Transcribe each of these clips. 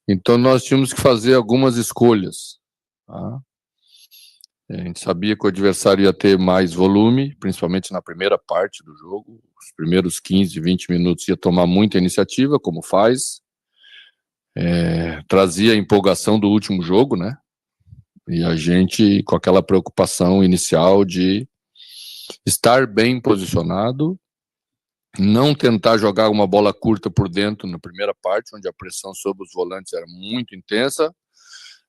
Então nós tínhamos que fazer algumas escolhas, tá? A gente sabia que o adversário ia ter mais volume, principalmente na primeira parte do jogo. Os primeiros 15, 20 minutos ia tomar muita iniciativa, como faz. Trazia a empolgação do último jogo, né? E a gente com aquela preocupação inicial de estar bem posicionado, não tentar jogar uma bola curta por dentro na primeira parte, onde a pressão sobre os volantes era muito intensa.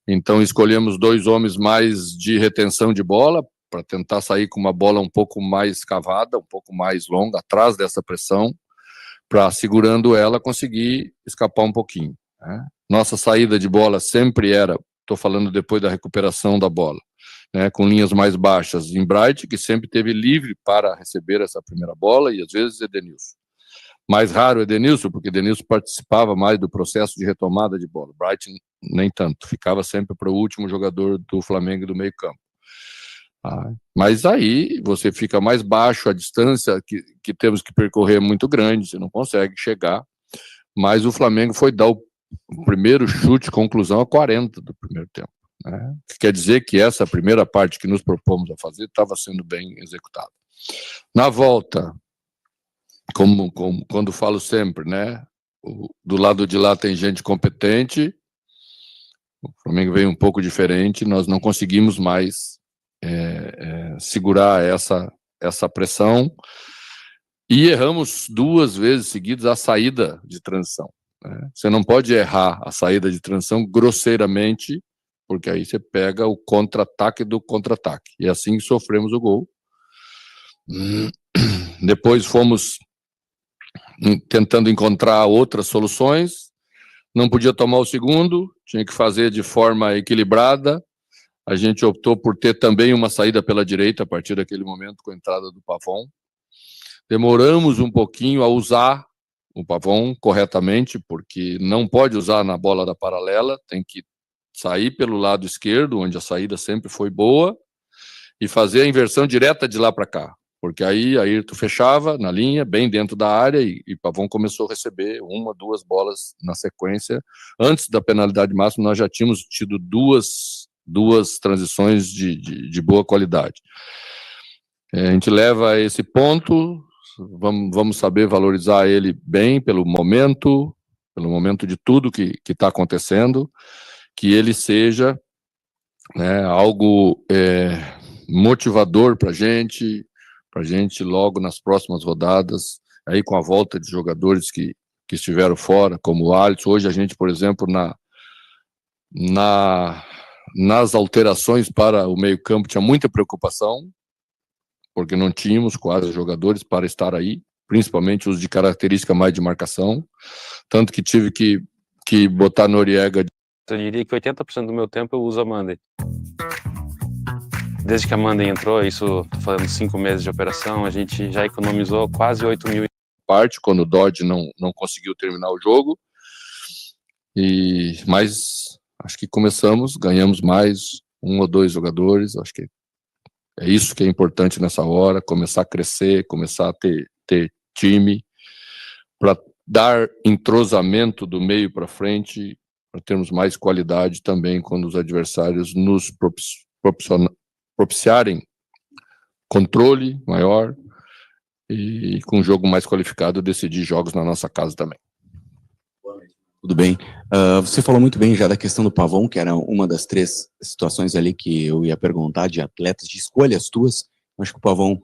Então escolhemos 2 homens mais de retenção de bola, para tentar sair com uma bola um pouco mais cavada, um pouco mais longa, atrás dessa pressão, para, segurando ela, conseguir escapar um pouquinho, né? Nossa saída de bola sempre era, estou falando depois da recuperação da bola, né, com linhas mais baixas, em Bright, que sempre teve livre para receber essa primeira bola, e às vezes Edenilson. Mais raro Edenilson, porque Edenilson participava mais do processo de retomada de bola. Bright nem tanto, ficava sempre para o último jogador do Flamengo do meio campo. Mas aí você fica mais baixo, a distância que temos que percorrer é muito grande, você não consegue chegar. Mas o Flamengo foi dar o primeiro chute, conclusão, a 40 do primeiro tempo, né? Quer dizer que essa primeira parte que nos propomos a fazer estava sendo bem executada. Na volta, como quando falo sempre, né? Do lado de lá tem gente competente, o Flamengo veio um pouco diferente, nós não conseguimos mais segurar essa pressão e erramos 2 vezes seguidas a saída de transição, né? Você não pode errar a saída de transição grosseiramente, porque aí você pega o contra-ataque do contra-ataque, e assim sofremos o gol. Depois fomos tentando encontrar outras soluções, não podia tomar o segundo, tinha que fazer de forma equilibrada. A gente optou por ter também uma saída pela direita a partir daquele momento, com a entrada do Pavon. Demoramos um pouquinho a usar o Pavon corretamente, porque não pode usar na bola da paralela, tem que sair pelo lado esquerdo, onde a saída sempre foi boa, e fazer a inversão direta de lá para cá, porque aí Ayrton fechava na linha, bem dentro da área, e Pavon começou a receber 1, 2 bolas na sequência. Antes da penalidade máxima, nós já tínhamos tido duas transições de boa qualidade. A gente leva a esse ponto, vamos saber valorizar ele bem pelo momento de tudo que está acontecendo, que ele seja, né, algo motivador para a gente logo nas próximas rodadas, aí com a volta de jogadores que estiveram fora, como o Alisson. Hoje a gente, por exemplo, nas alterações para o meio-campo tinha muita preocupação, porque não tínhamos quase jogadores para estar aí, principalmente os de característica mais de marcação, tanto que tive que botar Noriega. Eu diria que 80% do meu tempo eu uso a Monday. Desde que a Monday entrou, isso, tô falando 5 meses de operação, a gente já economizou quase 8 mil. Parte, quando o Dodge não conseguiu terminar o jogo, mas acho que ganhamos mais 1 ou 2 jogadores, acho que é isso que é importante nessa hora, começar a crescer, começar a ter time, para dar entrosamento do meio para frente, para termos mais qualidade também quando os adversários nos propiciarem controle maior e com um jogo mais qualificado decidir jogos na nossa casa também. Tudo bem. Você falou muito bem já da questão do Pavon, que era uma das 3 situações ali que eu ia perguntar, de atletas, de escolhas tuas. Acho que o Pavon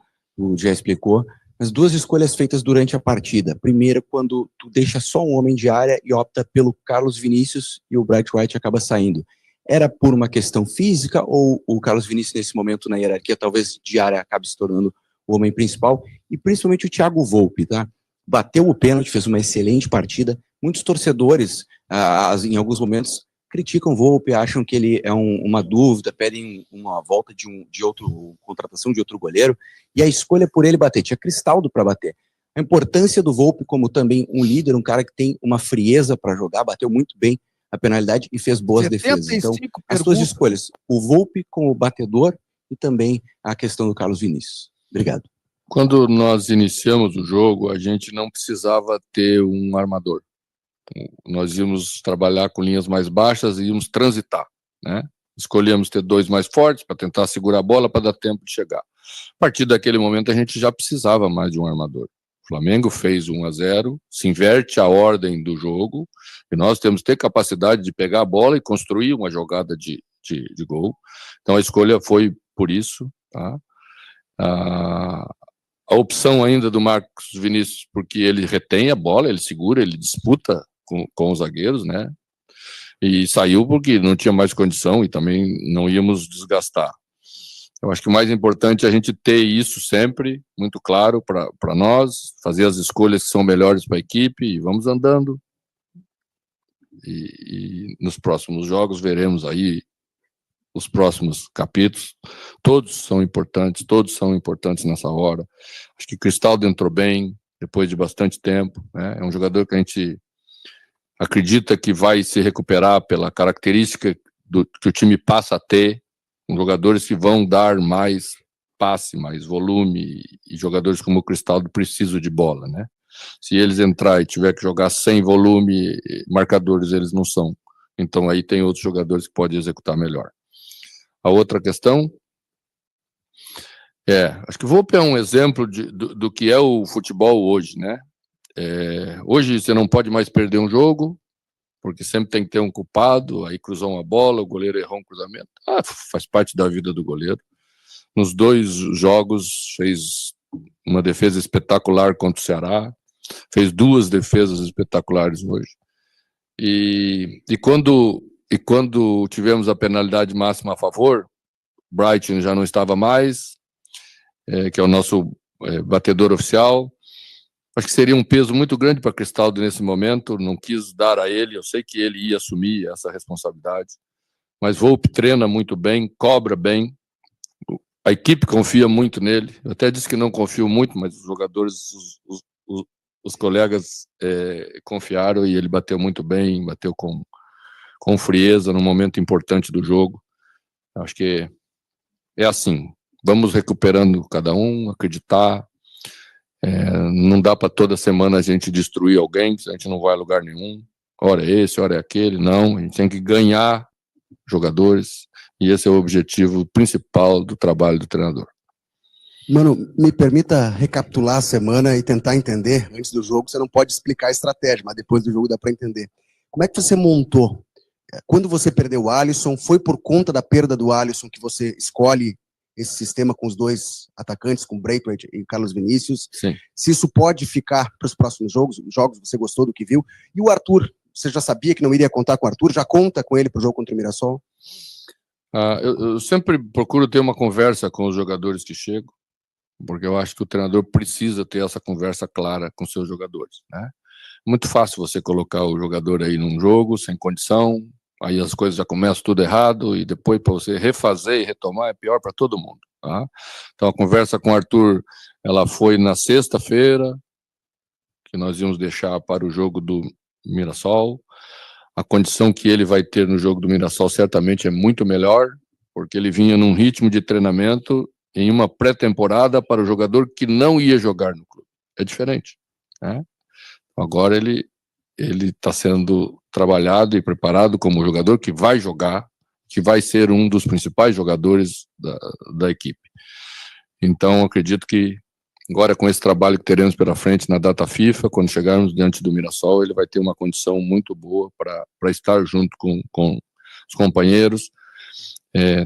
já explicou. Mas 2 escolhas feitas durante a partida. Primeira, quando tu deixa só um homem de área e opta pelo Carlos Vinícius e o Bright White acaba saindo. Era por uma questão física ou o Carlos Vinícius, nesse momento na hierarquia, talvez de área, acabe se tornando o homem principal? E principalmente o Thiago Volpi, tá? Bateu o pênalti, fez uma excelente partida. Muitos torcedores, em alguns momentos, criticam o Volpi, acham que ele é uma dúvida, pedem uma volta de outro contratação de outro goleiro, e a escolha por ele bater. Tinha Cristaldo para bater. A importância do Volpi como também um líder, um cara que tem uma frieza para jogar, bateu muito bem a penalidade e fez boas defesas. Então, as suas escolhas, o Volpi como batedor e também a questão do Carlos Vinícius. Obrigado. Quando nós iniciamos o jogo, a gente não precisava ter um armador. nós íamos trabalhar com linhas mais baixas e íamos transitar, né? Escolhemos ter 2 mais fortes para tentar segurar a bola para dar tempo de chegar. A partir daquele momento a gente já precisava mais de um armador. O Flamengo fez 1-0, se inverte a ordem do jogo, e nós temos que ter capacidade de pegar a bola e construir uma jogada de gol. Então a escolha foi por isso, tá? A opção ainda do Marcos Vinícius, porque ele retém a bola, ele segura, ele disputa com os zagueiros, né? E saiu porque não tinha mais condição e também não íamos desgastar. Eu acho que o mais importante é a gente ter isso sempre muito claro para nós, fazer as escolhas que são melhores para a equipe e vamos andando. E nos próximos jogos veremos aí os próximos capítulos. Todos são importantes nessa hora. Acho que o Cristaldo entrou bem, depois de bastante tempo, né? É um jogador que a gente acredita que vai se recuperar pela característica que o time passa a ter, com jogadores que vão dar mais passe, mais volume, e jogadores como o Cristaldo precisam de bola, né? Se eles entrar e tiver que jogar sem volume, marcadores eles não são. Então aí tem outros jogadores que podem executar melhor. A outra questão acho que vou pegar um exemplo do que é o futebol hoje, né? Hoje você não pode mais perder um jogo, porque sempre tem que ter um culpado, aí cruzou uma bola, o goleiro errou um cruzamento. Faz parte da vida do goleiro. Nos 2 jogos fez uma defesa espetacular contra o Ceará, fez 2 defesas espetaculares hoje. E quando tivemos a penalidade máxima a favor, Brighton já não estava mais, que é o nosso batedor oficial. Acho que seria um peso muito grande para Cristaldo nesse momento, não quis dar a ele, eu sei que ele ia assumir essa responsabilidade, mas Volpi treina muito bem, cobra bem, a equipe confia muito nele, eu até disse que não confio muito, mas os jogadores, os colegas confiaram e ele bateu muito bem, bateu com frieza no momento importante do jogo. Acho que é assim, vamos recuperando cada um, acreditar. Não dá para toda semana a gente destruir alguém, a gente não vai a lugar nenhum, ora é esse, ora é aquele, não, a gente tem que ganhar jogadores, e esse é o objetivo principal do trabalho do treinador. Mano, me permita recapitular a semana e tentar entender, antes do jogo você não pode explicar a estratégia, mas depois do jogo dá para entender. Como é que você montou? Quando você perdeu o Alisson, foi por conta da perda do Alisson que você escolhe esse sistema com os 2 atacantes, com Braithwaite e Carlos Vinícius? Sim. Se isso pode ficar para os próximos jogos, você gostou do que viu? E o Arthur, você já sabia que não iria contar com o Arthur? Já conta com ele para o jogo contra o Mirassol? Eu sempre procuro ter uma conversa com os jogadores que chegam, porque eu acho que o treinador precisa ter essa conversa clara com seus jogadores, né? Muito fácil você colocar o jogador aí num jogo, sem condição, aí as coisas já começam tudo errado, e depois para você refazer e retomar é pior para todo mundo, tá? Então a conversa com o Arthur, ela foi na sexta-feira, que nós íamos deixar para o jogo do Mirassol. A condição que ele vai ter no jogo do Mirassol certamente é muito melhor, porque ele vinha num ritmo de treinamento em uma pré-temporada para o jogador que não ia jogar no clube. É diferente, né? Agora ele está sendo trabalhado e preparado como jogador que vai jogar, que vai ser um dos principais jogadores da equipe. Então, acredito que agora, com esse trabalho que teremos pela frente na data FIFA, quando chegarmos diante do Mirassol, ele vai ter uma condição muito boa para estar junto com os companheiros,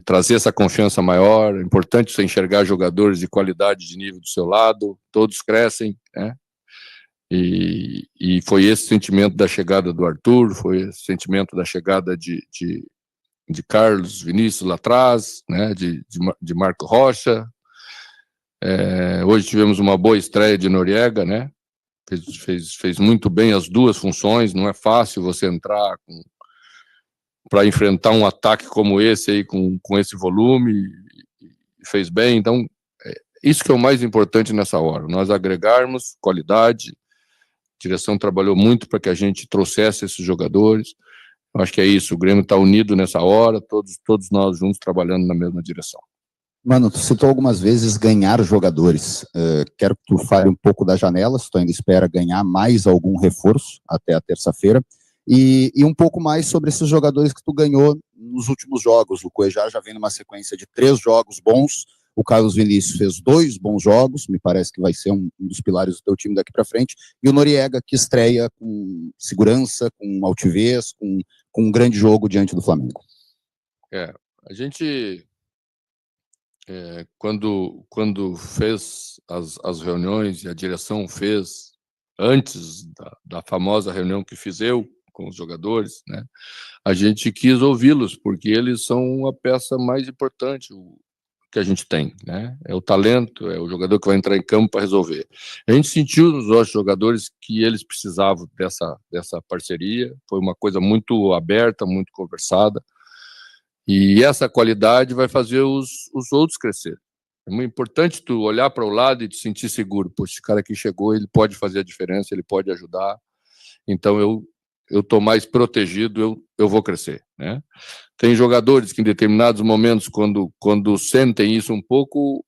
trazer essa confiança maior. É importante você enxergar jogadores de qualidade, de nível do seu lado, todos crescem, né? E foi esse sentimento da chegada do Arthur, foi esse sentimento da chegada de Carlos Vinícius lá atrás, né? de Marco Rocha. Hoje tivemos uma boa estreia de Noriega, né? Fez muito bem as 2 funções. Não é fácil você entrar para enfrentar um ataque como esse aí, com esse volume, e fez bem. Então, isso que é o mais importante nessa hora, nós agregarmos qualidade. A direção trabalhou muito para que a gente trouxesse esses jogadores. Eu acho que é isso, o Grêmio está unido nessa hora, todos nós juntos trabalhando na mesma direção. Mano, tu citou algumas vezes ganhar jogadores. Quero que tu fale um pouco da janela, se tu ainda espera ganhar mais algum reforço até a terça-feira, e um pouco mais sobre esses jogadores que tu ganhou nos últimos jogos. O Cuejá já vem numa sequência de 3 jogos bons, o Carlos Vinícius fez 2 bons jogos, me parece que vai ser um dos pilares do teu time daqui para frente, e o Noriega, que estreia com segurança, com altivez, com um grande jogo diante do Flamengo. A gente, quando fez as reuniões, e a direção fez, antes da famosa reunião que fiz eu com os jogadores, né, a gente quis ouvi-los, porque eles são a peça mais importante que a gente tem, né? É o talento, é o jogador que vai entrar em campo para resolver. A gente sentiu nos nossos jogadores que eles precisavam dessa parceria, foi uma coisa muito aberta, muito conversada, e essa qualidade vai fazer os outros crescer. É muito importante tu olhar para o lado e te sentir seguro. Pô, esse cara que chegou, ele pode fazer a diferença, ele pode ajudar. Então eu estou mais protegido, eu vou crescer, né? Tem jogadores que em determinados momentos, quando sentem isso um pouco,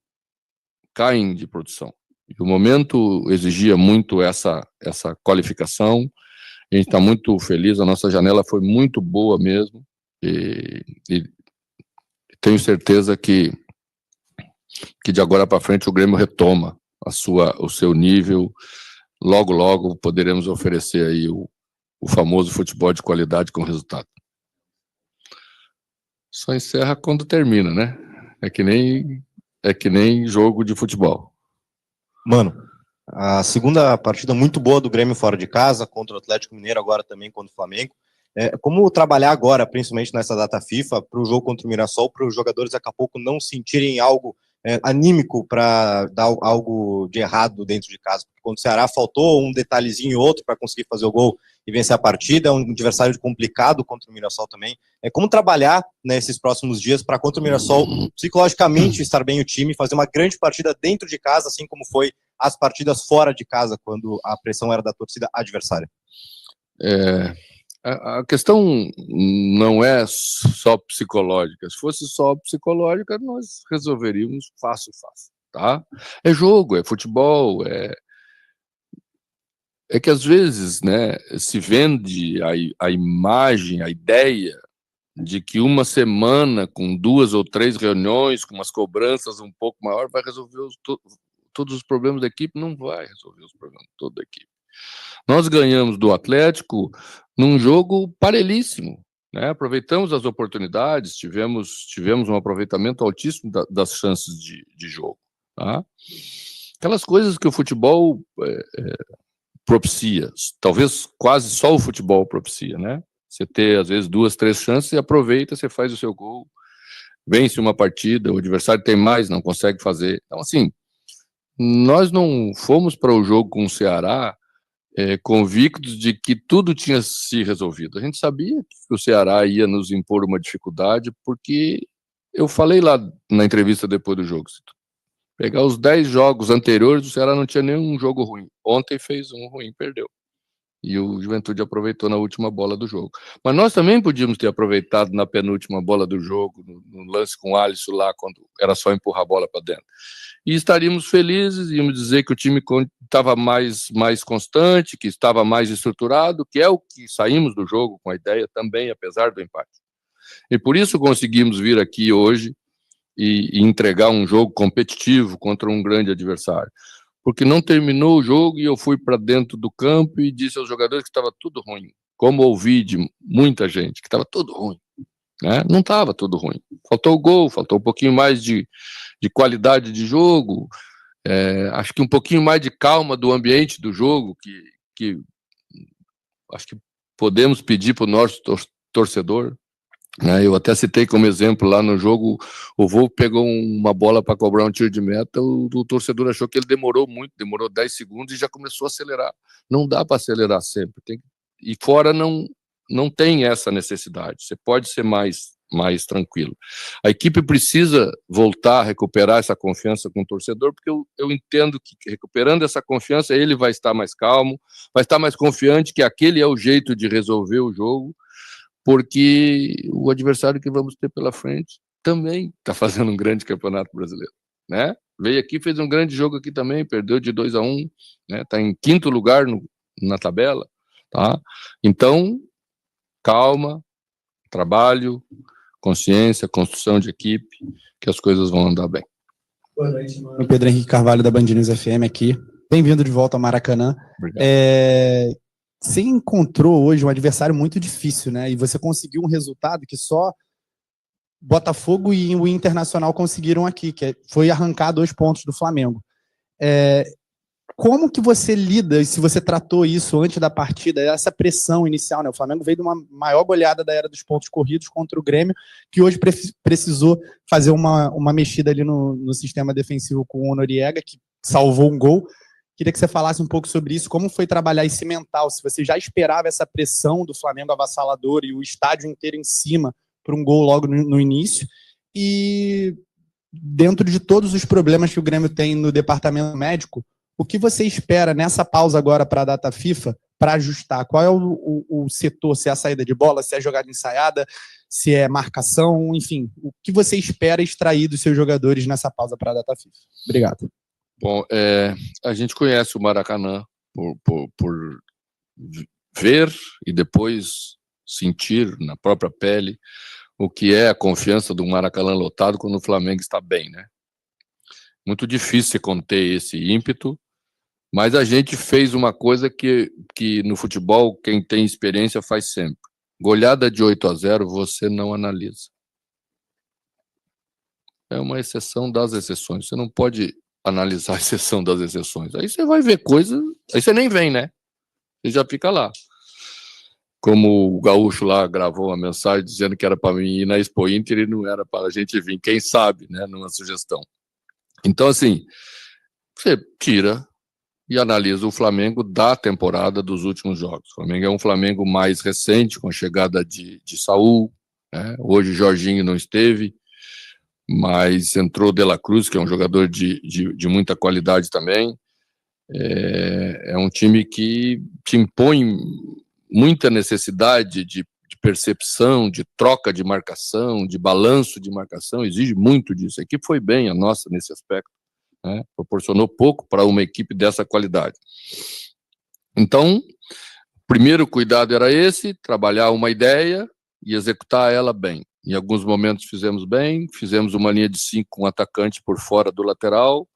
caem de produção. E o momento exigia muito essa qualificação. A gente está muito feliz, a nossa janela foi muito boa mesmo. E tenho certeza que de agora para frente o Grêmio retoma o seu nível. Logo poderemos oferecer aí o famoso futebol de qualidade com resultado. Só encerra quando termina, né? É que nem jogo de futebol. Mano, a segunda partida muito boa do Grêmio fora de casa, contra o Atlético Mineiro, agora também contra o Flamengo. Como trabalhar agora, principalmente nessa data FIFA, para o jogo contra o Mirassol, para os jogadores daqui a pouco não sentirem algo anímico para dar algo de errado dentro de casa? Porque quando o Ceará faltou um detalhezinho ou outro para conseguir fazer o gol e vencer a partida, é um adversário complicado contra o Mirassol também. Como trabalhar nesses próximos dias para contra o Mirassol, psicologicamente estar bem o time, fazer uma grande partida dentro de casa, assim como foi as partidas fora de casa, quando a pressão era da torcida adversária? A questão não é só psicológica. Se fosse só psicológica, nós resolveríamos fácil, tá? É jogo, é futebol, é que às vezes, né, se vende a imagem, a ideia de que uma semana com 2 ou 3 reuniões, com umas cobranças um pouco maior, vai resolver todos os problemas da equipe. Não vai resolver os problemas de toda a equipe. Nós ganhamos do Atlético num jogo parelhíssimo, né? Aproveitamos as oportunidades, tivemos um aproveitamento altíssimo das chances de jogo, tá? Aquelas coisas que o futebol propicia, talvez quase só o futebol propicia, né? Você ter, às vezes, 2, 3 chances e aproveita, você faz o seu gol, vence uma partida, o adversário tem mais, não consegue fazer. Então, assim, nós não fomos para o jogo com o Ceará convictos de que tudo tinha se resolvido. A gente sabia que o Ceará ia nos impor uma dificuldade, porque eu falei lá na entrevista depois do jogo, se tu pegar os 10 jogos anteriores, o Ceará não tinha nenhum jogo ruim. Ontem fez um ruim, perdeu. E o Juventude aproveitou na última bola do jogo. Mas nós também podíamos ter aproveitado na penúltima bola do jogo, no lance com o Alisson lá, quando era só empurrar a bola para dentro. E estaríamos felizes, íamos dizer que o time estava mais constante, que estava mais estruturado, que é o que saímos do jogo com a ideia também, apesar do empate. E por isso conseguimos vir aqui hoje e entregar um jogo competitivo contra um grande adversário. Porque não terminou o jogo e eu fui para dentro do campo e disse aos jogadores que estava tudo ruim. Como ouvi de muita gente, que estava tudo ruim, né? Não estava tudo ruim. Faltou o gol, faltou um pouquinho mais de qualidade de jogo, acho que um pouquinho mais de calma do ambiente do jogo, que acho que podemos pedir para o nosso torcedor, né? Eu até citei como exemplo lá no jogo, o Volpe pegou uma bola para cobrar um tiro de meta, o torcedor achou que ele demorou 10 segundos e já começou a acelerar. Não dá para acelerar sempre, e fora não tem essa necessidade, você pode ser mais tranquilo. A equipe precisa voltar a recuperar essa confiança com o torcedor, porque eu entendo que recuperando essa confiança, ele vai estar mais calmo, vai estar mais confiante que aquele é o jeito de resolver o jogo, porque o adversário que vamos ter pela frente também está fazendo um grande campeonato brasileiro, né? Veio aqui, fez um grande jogo aqui também, perdeu de 2-1, né? Está em 5º lugar na tabela, tá? Então, calma, trabalho, consciência, construção de equipe, que as coisas vão andar bem. Boa noite, mano. Pedro Henrique Carvalho, da Band News FM aqui. Bem-vindo de volta ao Maracanã. Obrigado. Você encontrou hoje um adversário muito difícil, né? E você conseguiu um resultado que só Botafogo e o Internacional conseguiram aqui, foi arrancar 2 pontos do Flamengo. Como que você lida, e se você tratou isso antes da partida, essa pressão inicial, né? O Flamengo veio de uma maior goleada da era dos pontos corridos contra o Grêmio, que hoje precisou fazer uma mexida ali no sistema defensivo com o Noriega, que salvou um gol. Queria que você falasse um pouco sobre isso, como foi trabalhar esse mental, se você já esperava essa pressão do Flamengo avassalador e o estádio inteiro em cima por um gol logo no início, e dentro de todos os problemas que o Grêmio tem no departamento médico, o que você espera nessa pausa agora para a data FIFA para ajustar? Qual é o setor? Se é a saída de bola, se é a jogada ensaiada, se é marcação, enfim. O que você espera extrair dos seus jogadores nessa pausa para a data FIFA? Obrigado. Bom, a gente conhece o Maracanã por ver e depois sentir na própria pele o que é a confiança do Maracanã lotado quando o Flamengo está bem, né? Muito difícil conter esse ímpeto, mas a gente fez uma coisa que no futebol quem tem experiência faz sempre. Goleada de 8-0 você não analisa. É uma exceção das exceções. Você não pode analisar a exceção das exceções. Aí você vai ver coisas, aí você nem vem, né? Você já fica lá. Como o Gaúcho lá gravou uma mensagem dizendo que era para mim ir na Expo Inter e não era para a gente vir. Quem sabe, né? Numa sugestão. Então, assim, você tira e analisa o Flamengo da temporada dos últimos jogos. O Flamengo é um Flamengo mais recente, com a chegada de Saúl, né? Hoje Jorginho não esteve, mas entrou De La Cruz, que é um jogador de muita qualidade também. É um time que te impõe muita necessidade de percepção, de troca de marcação, de balanço de marcação, exige muito disso. A equipe foi bem, a nossa, nesse aspecto, né? Proporcionou pouco para uma equipe dessa qualidade. Então, o primeiro cuidado era esse, trabalhar uma ideia e executar ela bem. Em alguns momentos fizemos bem, fizemos uma linha de 5 com um atacante por fora do lateral,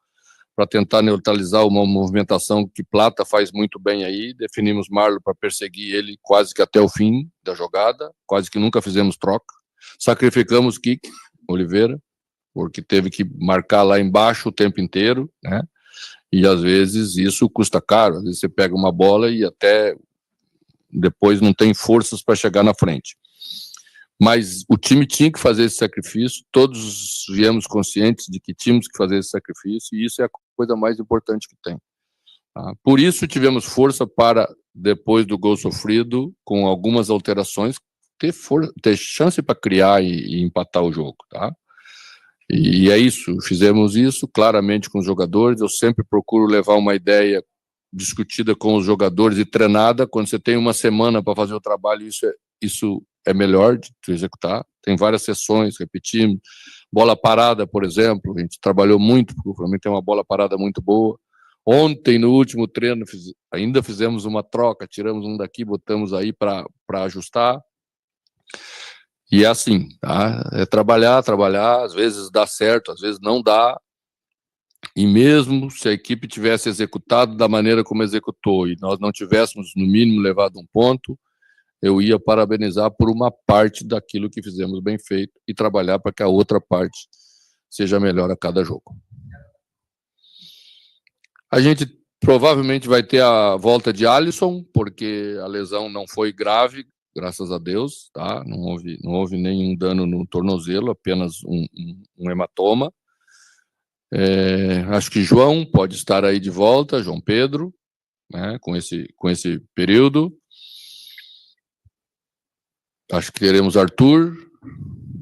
para tentar neutralizar uma movimentação que Plata faz muito bem aí, definimos Marlon para perseguir ele quase que até o fim da jogada, quase que nunca fizemos troca, sacrificamos Kik, Oliveira, porque teve que marcar lá embaixo o tempo inteiro, né? E às vezes isso custa caro, às vezes você pega uma bola e até depois não tem forças para chegar na frente. Mas o time tinha que fazer esse sacrifício, todos viemos conscientes de que tínhamos que fazer esse sacrifício, e isso é a coisa mais importante que tem. Tá? Por isso tivemos força para, depois do gol sofrido, com algumas alterações, ter chance para criar e empatar o jogo. Tá? E é isso, fizemos isso claramente com os jogadores. Eu sempre procuro levar uma ideia discutida com os jogadores e treinada. Quando você tem uma semana para fazer o trabalho, isso é melhor de executar. Tem várias sessões, repetimos. Bola parada, por exemplo, a gente trabalhou muito, porque o Flamengo tem uma bola parada muito boa. Ontem, no último treino, ainda fizemos uma troca, tiramos um daqui, botamos aí para ajustar. E é assim, tá? É trabalhar, às vezes dá certo, às vezes não dá. E mesmo se a equipe tivesse executado da maneira como executou e nós não tivéssemos, no mínimo, levado um ponto, eu ia parabenizar por uma parte daquilo que fizemos bem feito e trabalhar para que a outra parte seja melhor a cada jogo. A gente provavelmente vai ter a volta de Alisson, porque a lesão não foi grave, graças a Deus, tá? Não houve nenhum dano no tornozelo, apenas um hematoma. Acho que João pode estar aí de volta, João Pedro, né, com esse período. Acho que teremos Arthur,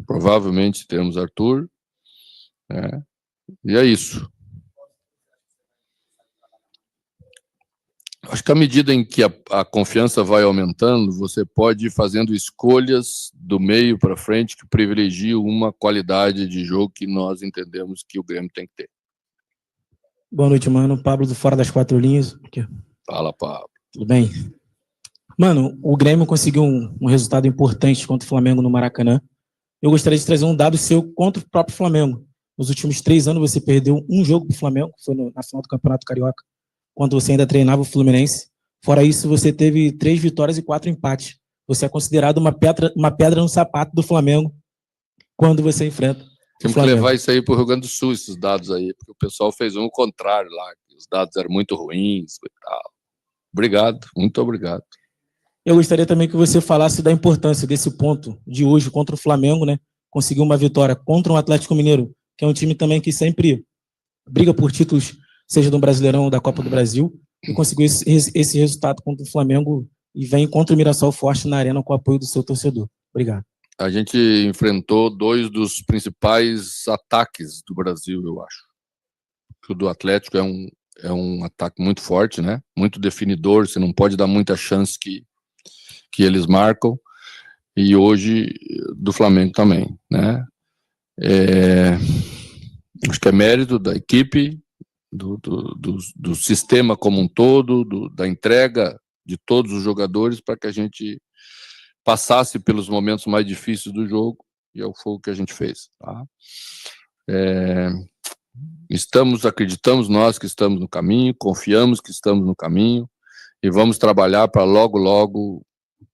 provavelmente teremos Arthur, né? E é isso. Acho que à medida em que a confiança vai aumentando, você pode ir fazendo escolhas do meio para frente que privilegiam uma qualidade de jogo que nós entendemos que o Grêmio tem que ter. Boa noite, mano. Pablo do Fora das Quatro Linhas. Aqui. Fala, Pablo. Tudo bem? Mano, o Grêmio conseguiu um resultado importante contra o Flamengo no Maracanã. Eu gostaria de trazer um dado seu contra o próprio Flamengo. Nos últimos 3 anos você perdeu um jogo pro Flamengo, que foi na final do Campeonato Carioca, quando você ainda treinava o Fluminense. Fora isso, você teve 3 vitórias e 4 empates. Você é considerado uma pedra no sapato do Flamengo quando você enfrenta Temos que levar isso aí para o Rio Grande do Sul, esses dados aí, porque o pessoal fez o contrário lá, os dados eram muito ruins e tal. Obrigado, muito obrigado. Eu gostaria também que você falasse da importância desse ponto de hoje contra o Flamengo, né? Conseguiu uma vitória contra um Atlético Mineiro, que é um time também que sempre briga por títulos, seja do Brasileirão ou da Copa do Brasil, e conseguiu esse resultado contra o Flamengo e vem contra o Mirassol forte na arena com o apoio do seu torcedor. Obrigado. A gente enfrentou 2 dos principais ataques do Brasil, eu acho. O do Atlético é um ataque muito forte, né? Muito definidor, você não pode dar muita chance que eles marcam. E hoje do Flamengo também, né? Acho que é mérito da equipe, do sistema como um todo, da entrega de todos os jogadores para que a gente passasse pelos momentos mais difíceis do jogo, e foi o que a gente fez. Tá? Acreditamos nós que estamos no caminho, confiamos que estamos no caminho, e vamos trabalhar para logo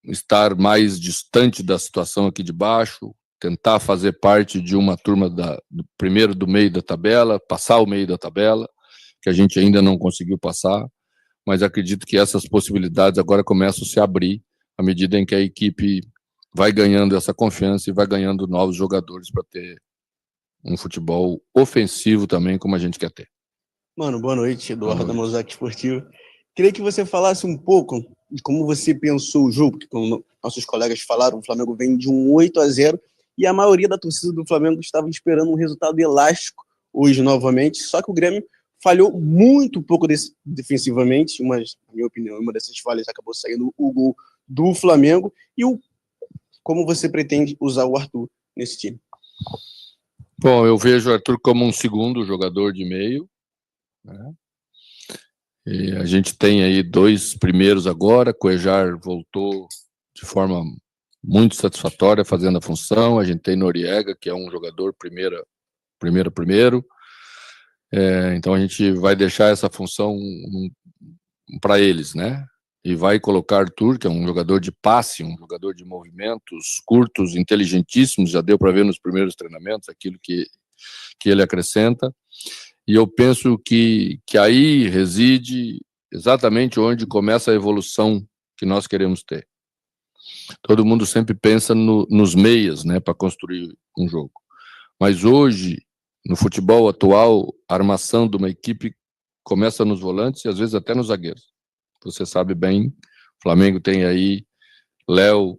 estar mais distante da situação aqui de baixo, tentar fazer parte de uma turma do meio da tabela, passar o meio da tabela, que a gente ainda não conseguiu passar, mas acredito que essas possibilidades agora começam a se abrir à medida em que a equipe vai ganhando essa confiança e vai ganhando novos jogadores para ter um futebol ofensivo também, como a gente quer ter. Mano, boa noite, Eduardo da Mosaic Esportivo. Queria que você falasse um pouco de como você pensou o jogo, porque como nossos colegas falaram, o Flamengo vem de um 8-0 e a maioria da torcida do Flamengo estava esperando um resultado elástico hoje novamente, só que o Grêmio falhou muito pouco defensivamente, mas, na minha opinião, uma dessas falhas acabou saindo o gol do Flamengo. E como você pretende usar o Arthur nesse time? Bom, eu vejo o Arthur como um segundo jogador de meio, né? E a gente tem aí 2 primeiros agora, Cuéllar voltou de forma muito satisfatória fazendo a função, a gente tem Noriega, que é um jogador primeiro, então a gente vai deixar essa função para eles, né? E vai colocar Arthur, que é um jogador de passe, um jogador de movimentos curtos, inteligentíssimos, já deu para ver nos primeiros treinamentos aquilo que ele acrescenta. E eu penso que aí reside exatamente onde começa a evolução que nós queremos ter. Todo mundo sempre pensa nos meias, né, para construir um jogo. Mas hoje, no futebol atual, a armação de uma equipe começa nos volantes e às vezes até nos zagueiros. Você sabe bem, o Flamengo tem aí Léo,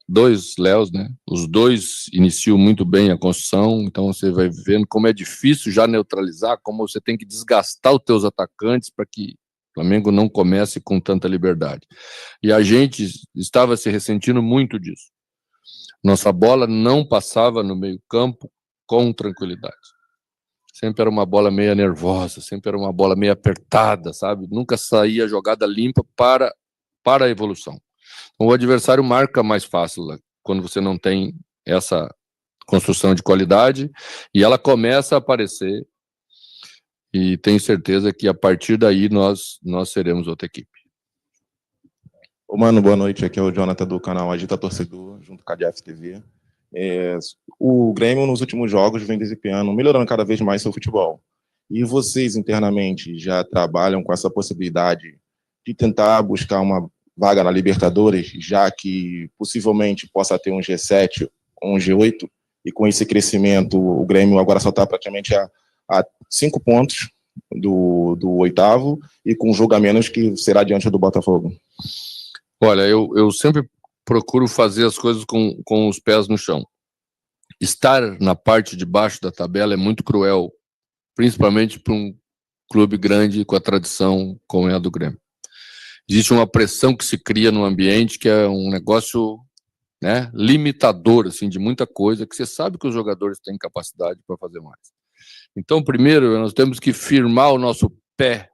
2 Léos, né? Os 2 iniciam muito bem a construção, então você vai vendo como é difícil já neutralizar, como você tem que desgastar os teus atacantes para que o Flamengo não comece com tanta liberdade. E a gente estava se ressentindo muito disso. Nossa bola não passava no meio-campo com tranquilidade. Sempre era uma bola meio nervosa, sempre era uma bola meio apertada, sabe? Nunca saía jogada limpa para a evolução. Então, o adversário marca mais fácil quando você não tem essa construção de qualidade e ela começa a aparecer e tenho certeza que a partir daí nós seremos outra equipe. Ô, mano, boa noite. Aqui é o Jonathan do canal Agita Torcedor, junto com a DF TV. O Grêmio, nos últimos jogos, vem desempenhando, melhorando cada vez mais seu futebol. E vocês, internamente, já trabalham com essa possibilidade de tentar buscar uma vaga na Libertadores, já que possivelmente possa ter um G7 ou um G8, e com esse crescimento, o Grêmio agora só está praticamente a 5 pontos do 8º, e com um jogo a menos que será diante do Botafogo. Olha, eu sempre procuro fazer as coisas com os pés no chão. Estar na parte de baixo da tabela é muito cruel, principalmente para um clube grande com a tradição como é a do Grêmio. Existe uma pressão que se cria no ambiente que é um negócio, né, limitador assim, de muita coisa, que você sabe que os jogadores têm capacidade para fazer mais. Então, primeiro, nós temos que firmar o nosso pé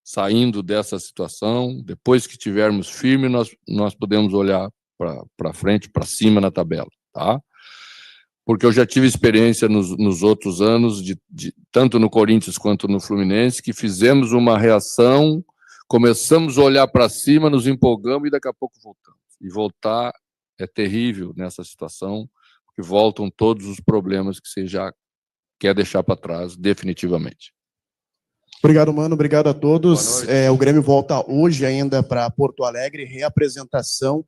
saindo dessa situação. Depois que estivermos firmes, nós podemos olhar para frente, para cima na tabela, tá? Porque eu já tive experiência nos outros anos, tanto no Corinthians quanto no Fluminense, que fizemos uma reação, começamos a olhar para cima, nos empolgamos e daqui a pouco voltamos. E voltar é terrível nessa situação, porque voltam todos os problemas que você já quer deixar para trás definitivamente. Obrigado, Mano. Obrigado a todos. O Grêmio volta hoje ainda para Porto Alegre, reapresentação